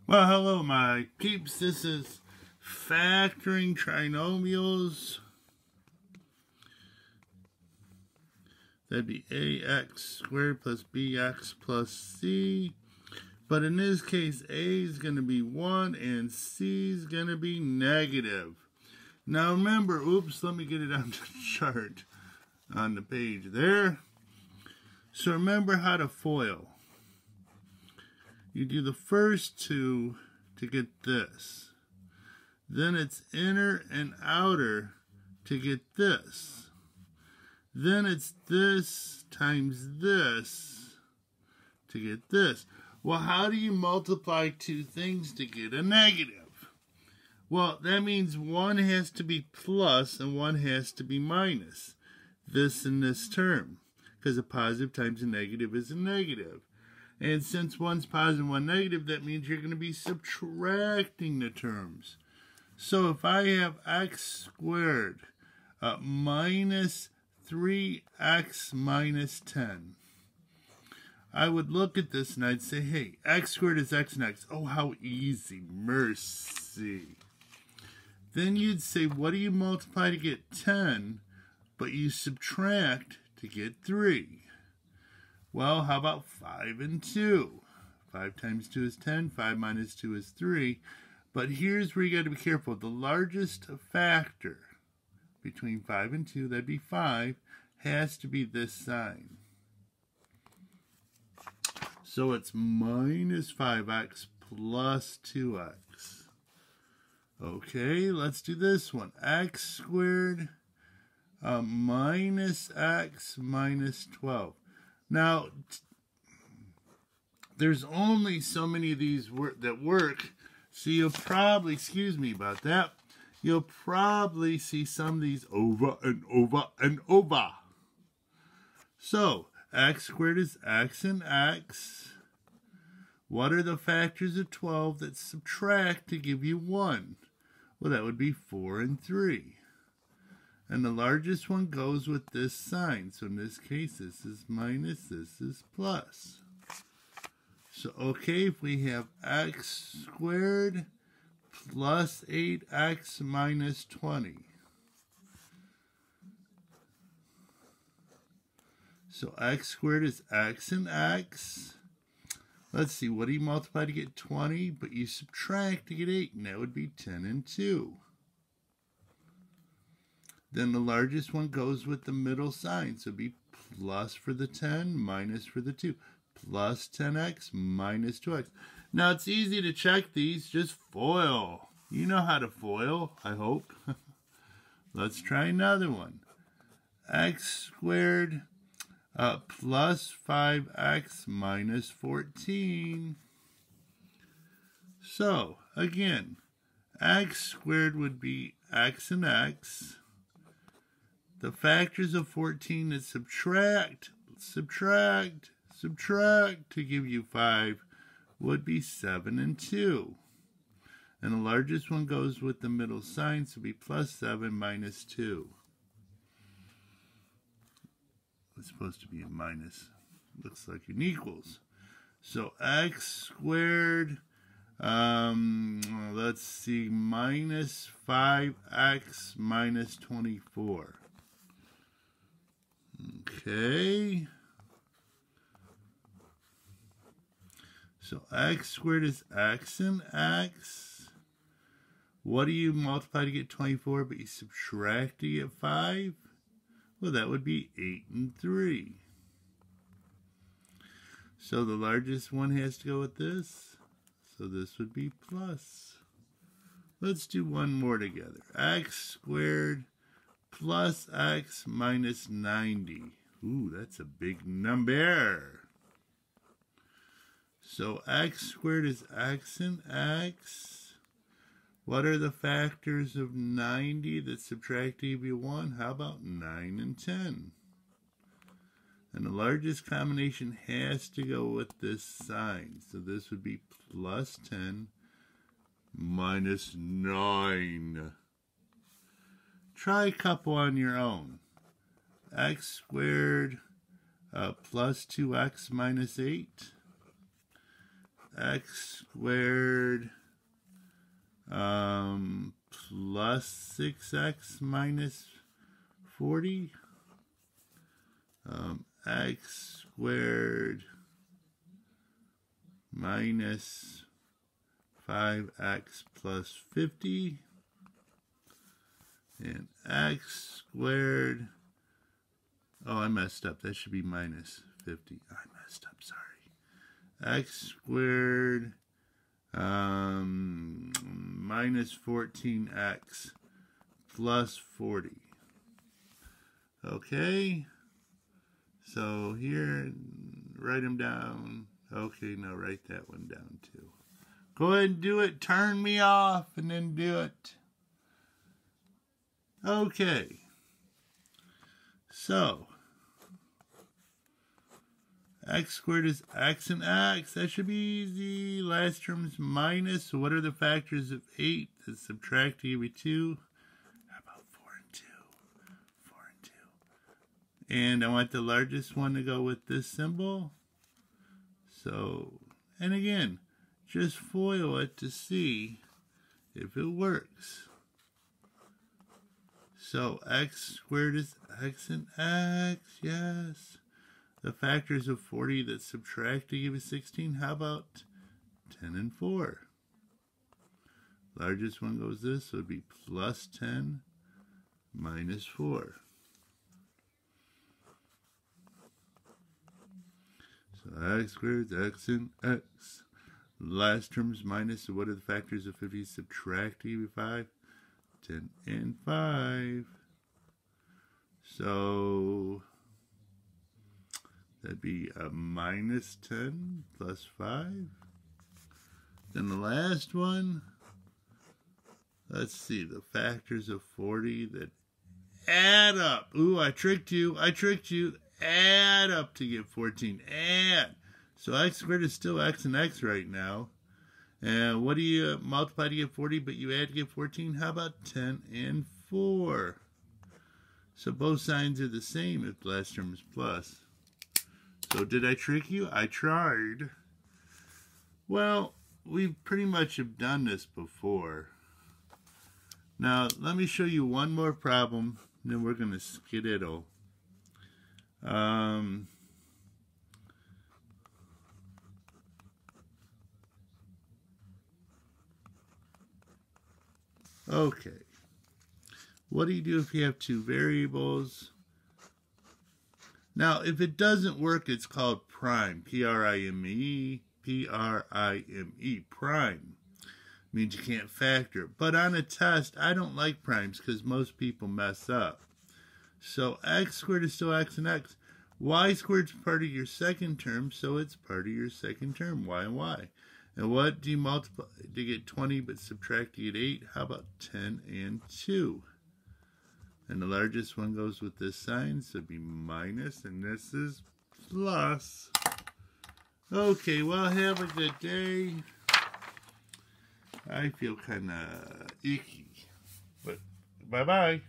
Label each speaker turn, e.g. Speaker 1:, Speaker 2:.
Speaker 1: Well, hello, my peeps. This is factoring trinomials. That'd be ax squared plus bx plus c. But in this case, a is going to be 1 and c is going to be negative. Now remember, let me get it on the chart on the page there. So remember how to FOIL. You do the first two to get this. Then it's inner and outer to get this. Then it's this times this to get this. Well, how do you multiply two things to get a negative? Well, that means one has to be plus and one has to be minus. This and this term. Because a positive times a negative is a negative. And since one's positive and one negative, that means you're going to be subtracting the terms. So if I have x squared minus 3x minus 10, I would look at this and I'd say, hey, x squared is x and x. Oh, how easy. Mercy. Then you'd say, what do you multiply to get 10, but you subtract to get 3? Well, how about 5 and 2? 5 times 2 is 10. 5 minus 2 is 3. But here's where you got to be careful. The largest factor between 5 and 2, that'd be 5, has to be this sign. So it's minus 5x plus 2x. Okay, let's do this one. X squared minus x minus 12. Now, there's only so many of these that work, so you'll probably, excuse me about that, you'll probably see some of these over and over and over. So, x squared is x and x. What are the factors of 12 that subtract to give you 1? Well, that would be 4 and 3. And the largest one goes with this sign. So in this case, this is minus, this is plus. So, okay, if we have x squared plus 8x minus 20. So x squared is x and x. Let's see, what do you multiply to get 20? But you subtract to get 8, and that would be 10 and 2. Then the largest one goes with the middle sign. So it'd be plus for the 10, minus for the 2. Plus 10x, minus 2x. Now it's easy to check these. Just FOIL. You know how to FOIL, I hope. Let's try another one. X squared plus 5x minus 14. So, again, x squared would be x and x. The factors of 14 that subtract to give you 5 would be 7 and 2. And the largest one goes with the middle sign, so it'd be plus 7 minus 2. It's supposed to be a minus. Looks like an equals. So x squared, let's see, minus 5x minus 24. Okay. So x squared is x and x. What do you multiply to get 24, but you subtract to get 5? Well, that would be 8 and 3. So the largest one has to go with this. So this would be plus. Let's do one more together. X squared plus x minus 90. Ooh, that's a big number. So x squared is x and x. What are the factors of 90 that subtract to give you 1? How about 9 and 10? And the largest combination has to go with this sign. So this would be plus 10 minus 9. Try a couple on your own. X squared plus 2x minus 8. x squared plus 6x minus 40. X squared minus 5x plus 50. And x squared, oh, I messed up. That should be minus 50. I messed up, sorry. X squared minus 14x plus 40. Okay. So here, write them down. Okay, now write that one down too. Go ahead and do it. Turn me off and then do it. Okay. So, x squared is x and x. That should be easy. Last term is minus. So what are the factors of 8 that subtract to give you 2? How about 4 and 2? 4 and 2. And I want the largest one to go with this symbol. So, and again, just FOIL it to see if it works. So x squared is x and x, yes. The factors of 40 that subtract to give you 16, how about 10 and 4? Largest one goes this, so it would be plus 10 minus 4. So x squared is x and x. Last term is minus, so what are the factors of 50 subtract to give you 5? 10 and 5. So that'd be a minus 10 plus 5. Then the last one, let's see, the factors of 40 that add up. Ooh, I tricked you. I tricked you. Add up to get 14. Add. So x squared is still x and x right now. And what do you multiply to get 40, but you add to get 14? How about 10 and 4? So both signs are the same if the last term is plus. So did I trick you? I tried. Well, we pretty much have done this before. Now, let me show you one more problem, and then we're going to skedaddle. Okay. What do you do if you have two variables? Now, if it doesn't work, it's called prime. P-R-I-M-E. P-R-I-M-E. Prime. Means you can't factor. But on a test, I don't like primes because most people mess up. So x squared is still x and x. Y squared is part of your second term, so it's part of your second term, y and y. And what do you multiply to get 20 but subtract to get 8? How about 10 and 2? And the largest one goes with this sign, so it'd be minus, and this is plus. Okay, well, have a good day. I feel kind of icky, but bye-bye.